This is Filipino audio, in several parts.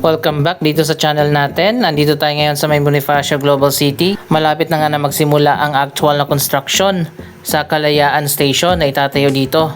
Welcome back dito sa channel natin. Nandito tayo ngayon sa may Bonifacio Global City. Malapit na nga na magsimula ang actual na construction sa Kalayaan Station na itatayo dito.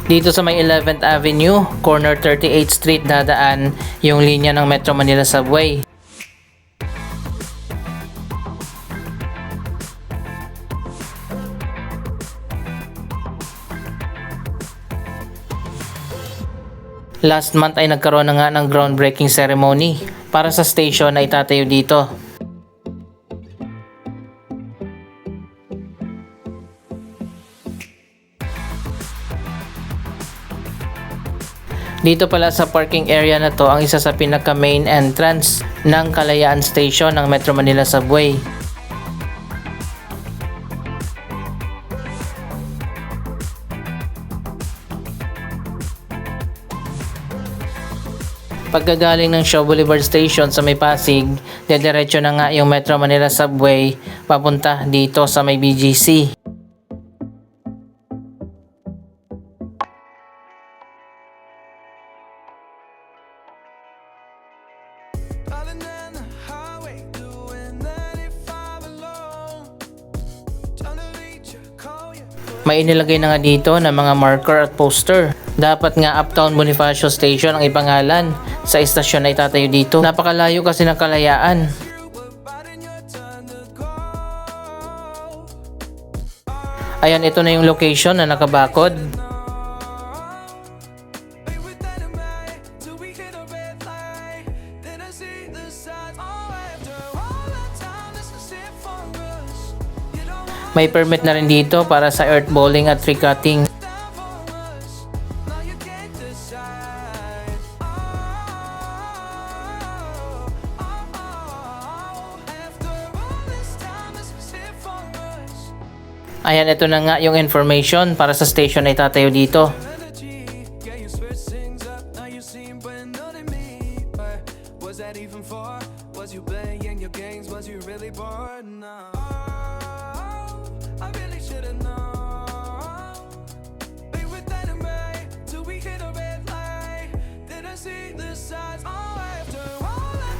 Dito sa may 11th Avenue, corner 38th Street dadaan yung linya ng Metro Manila Subway. Last month ay nagkaroon na nga ng groundbreaking ceremony para sa station na itatayo dito. Dito pala sa parking area na to ang isa sa pinaka main entrance ng Kalayaan Station ng Metro Manila Subway. Pagkagaling ng Shaw Boulevard Station sa may Pasig, dediretso na nga yung Metro Manila Subway papunta dito sa may BGC. May inilagay na nga dito na mga marker at poster. Dapat nga Uptown Bonifacio Station ang ipangalan sa istasyon na itatayo dito. Napakalayo kasi ng Kalayaan. Ayan, ito na yung location na nakabakod. May permit na rin dito para sa earth bowling at tree cutting. Ayan, ito na nga yung information para sa station na itatayo dito.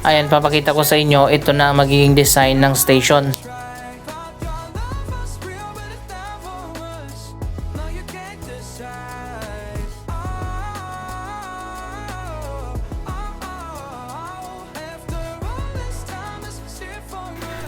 Ayan, papakita ko sa inyo, ito na ang magiging design ng station.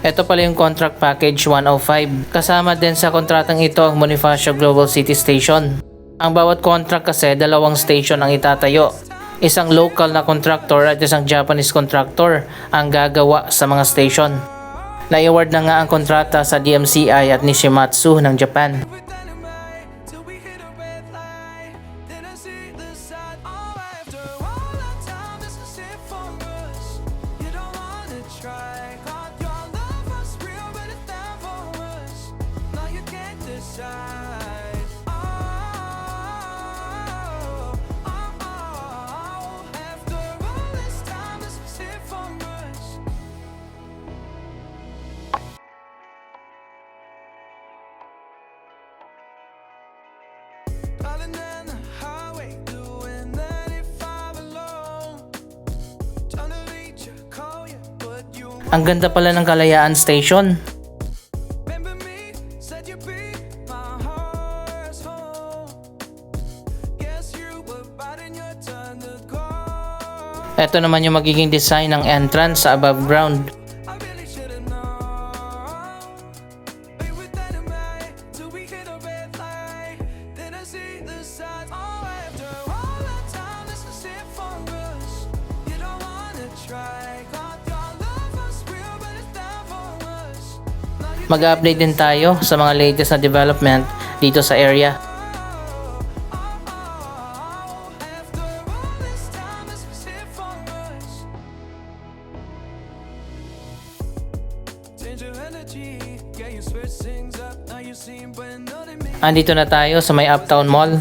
Ito pala yung contract package 105. Kasama din sa kontratang ito ang Bonifacio Global City Station. Ang bawat contract kasi dalawang station ang itatayo. Isang local na contractor at isang Japanese contractor ang gagawa sa mga station. Na-award na nga ang kontrata sa DMCI at Nishimatsu ng Japan. Ang ganda pala ng Kalayaan Station. Ito naman yung magiging design ng entrance sa above ground. Mag-update din tayo sa mga latest na development dito sa area. Andito na tayo sa may Uptown Mall.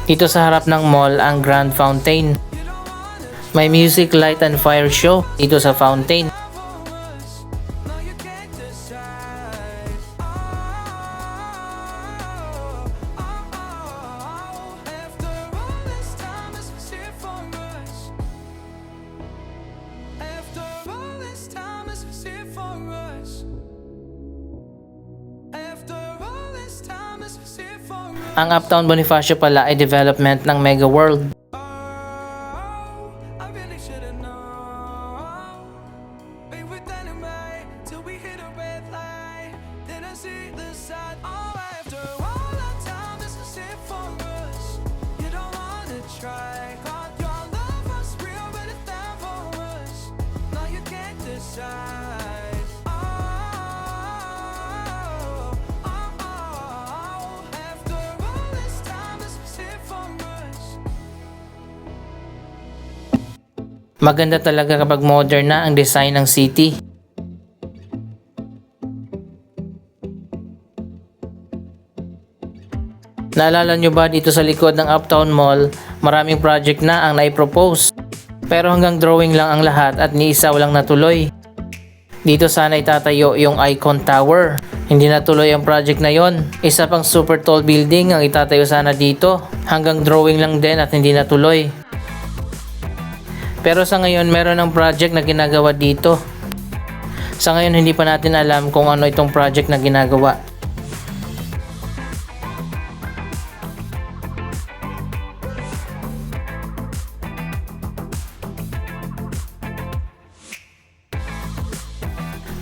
Dito sa harap ng mall ang Grand Fountain. May music, light and fire show dito sa fountain. Ang Uptown Bonifacio pala ay development ng Mega World. Maganda talaga kapag modern na ang design ng city. Naalala nyo ba dito sa likod ng Uptown Mall, maraming project na ang naipropose. Pero hanggang drawing lang ang lahat at ni isa walang natuloy. Dito sana itatayo yung Icon Tower. Hindi natuloy ang project na yon. Isa pang super tall building ang itatayo sana dito. Hanggang drawing lang din at hindi natuloy. Pero sa ngayon meron ng project na ginagawa dito. Sa ngayon hindi pa natin alam kung ano itong project na ginagawa.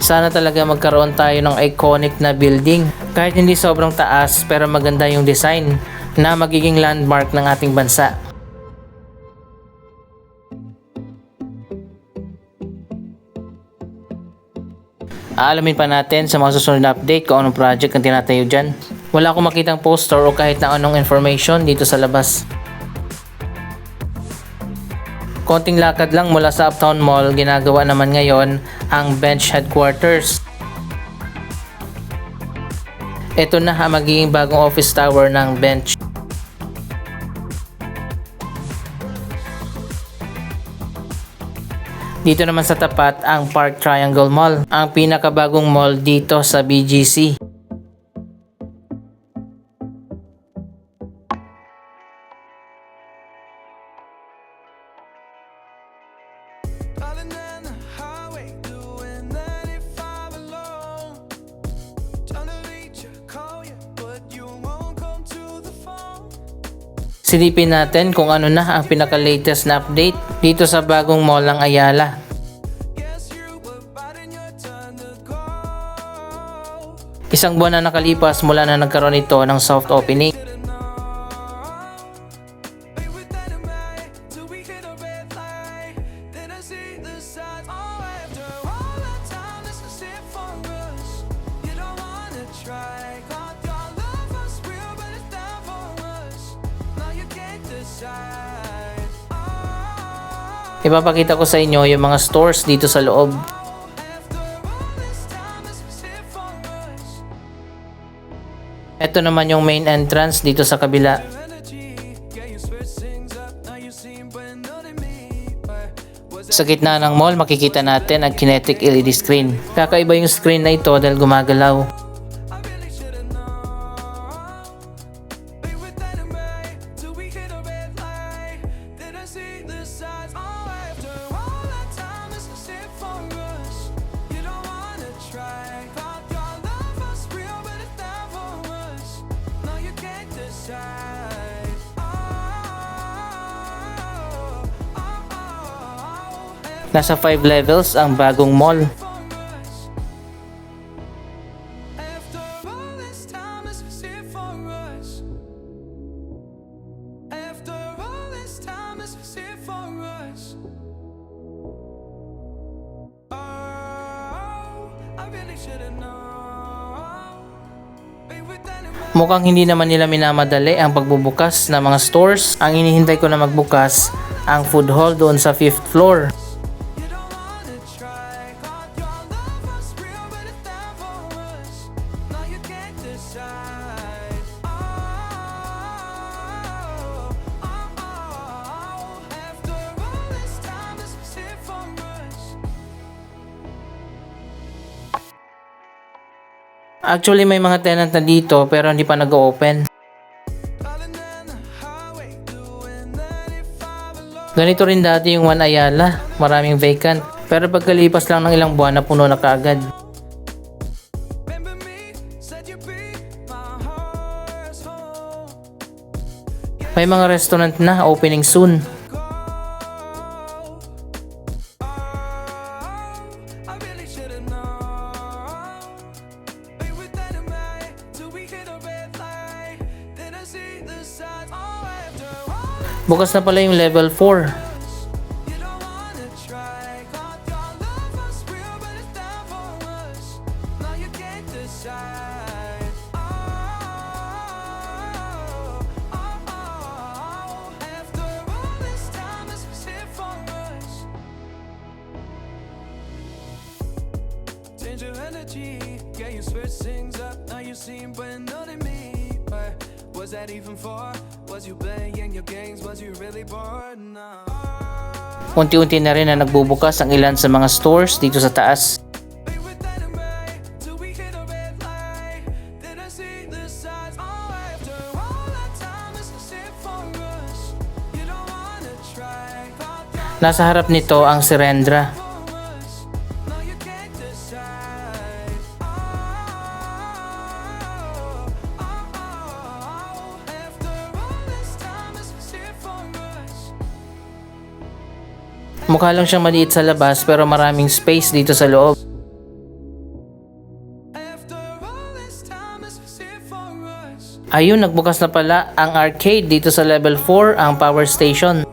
Sana talaga magkaroon tayo ng iconic na building. Kahit hindi sobrang taas pero maganda yung design na magiging landmark ng ating bansa. Aalamin pa natin sa mga susunod na update kung anong project ang tinatayo dyan. Wala akong makitang poster o kahit na anong information dito sa labas. Konting lakad lang mula sa Uptown Mall, ginagawa naman ngayon ang Bench Headquarters. Ito na ang magiging bagong office tower ng Bench. Dito naman sa tapat ang Park Triangle Mall, ang pinakabagong mall dito sa BGC. Silipin natin kung ano na ang pinaka-latest na update dito sa bagong mall ng Ayala. Isang buwan na nakalipas mula na nagkaroon ito ng soft opening. Ipapakita ko sa inyo yung mga stores dito sa loob. Ito naman yung main entrance dito sa kabila. Sa gitna ng mall, makikita natin ang kinetic LED screen. Kakaiba yung screen na ito dahil gumagalaw. Nasa 5 levels ang bagong mall. Mukhang hindi naman nila minamadali ang pagbubukas ng mga stores. Ang inihintay ko na magbukas ang food hall doon sa 5th floor. Actually may mga tenant na dito pero hindi pa nag-open. Ganito rin dati yung One Ayala, maraming vacant. Pero pagkalipas lang ng ilang buwan na puno na kaagad. May mga restaurant na opening soon. Bukas na pala yung level 4. Change your energy, yeah, you switch things up. Now you seem brand new to me. But was that even for? Was you playing your games? Was you really bored? No. Unti-unti na rin na nagbubukas ang ilan sa mga stores dito sa taas. Nasa harap nito ang Serendra. Mukha lang siyang maliit sa labas pero maraming space dito sa loob. Ayun, nagbukas na pala ang arcade dito sa level 4, ang power station.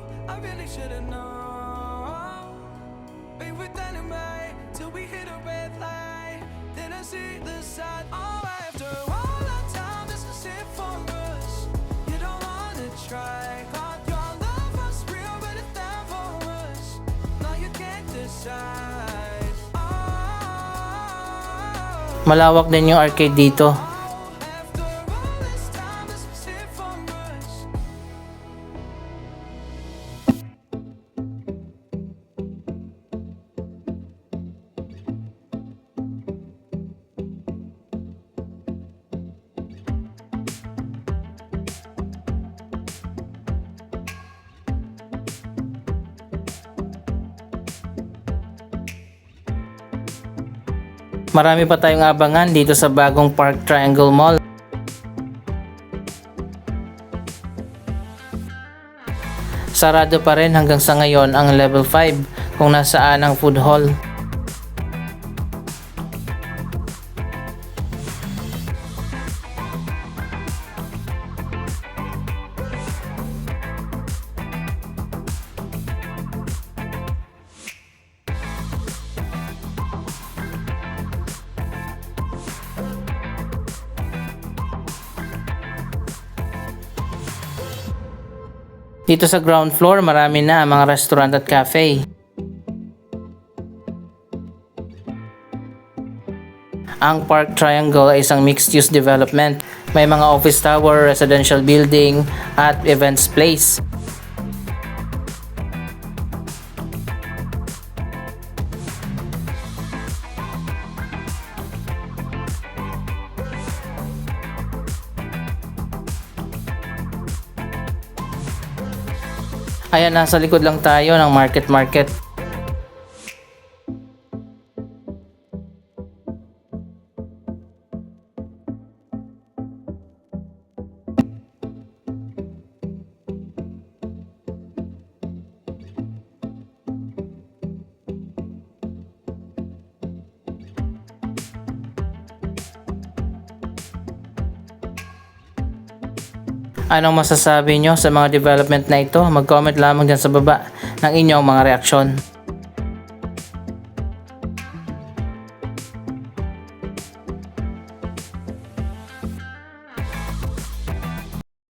Malawak din yung arcade dito. Marami pa tayong abangan dito sa bagong Park Triangle Mall. Sarado pa rin hanggang sa ngayon ang level 5 kung nasaan ang food hall. Dito sa ground floor, marami na ang mga restaurant at cafe. Ang Park Triangle ay isang mixed-use development. May mga office tower, residential building, at events place. Ayan, nasa likod lang tayo ng market. Anong masasabi nyo sa mga development na ito? Mag-comment lamang dyan sa baba ng inyong mga reaksyon.